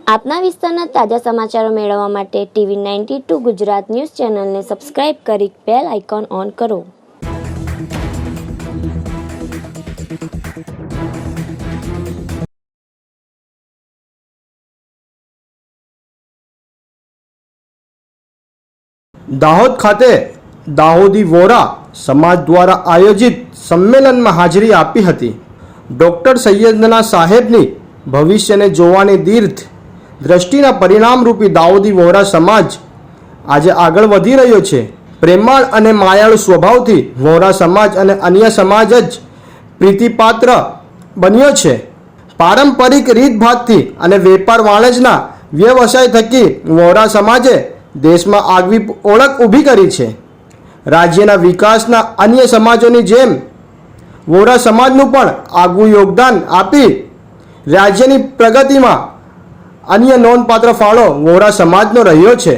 આપના વિસ્તારના તાજા સમાચારો મેળવવા માટે ટીવી 92 ગુજરાત ન્યૂઝ ચેનલને સબસ્ક્રાઇબ કરી બેલ આઇકોન ઓન કરો. દાહોદ ખાતે દાહોદી વોરા સમાજ દ્વારા આયોજિત સંમેલનમાં હાજરી આપી હતી. ડૉક્ટર સૈયદના સાહેબની ભવિષ્યને જોવાની દીર્ઘ દ્રષ્ટિના પરિણામરૂપી દાહોદી વોરા સમાજ આજે આગળ વધી રહ્યો છે. પ્રેમાળ અને માયાળુ સ્વભાવથી વોરા સમાજ અને અન્ય સમાજ જ પ્રીતિપાત્ર બન્યો છે. પારંપરિક રીતભાતથી અને વેપાર વાણિજ્યના વ્યવસાય થકી વોરા સમાજે દેશમાં આગવી ઓળખ ઊભી કરી છે. રાજ્યના વિકાસના અન્ય સમાજોની જેમ વોરા સમાજનું પણ આગવું યોગદાન આપી રાજ્યની પ્રગતિમાં અન્ય નોંધપાત્ર ફાળો વોરા સમાજનો રહ્યો છે.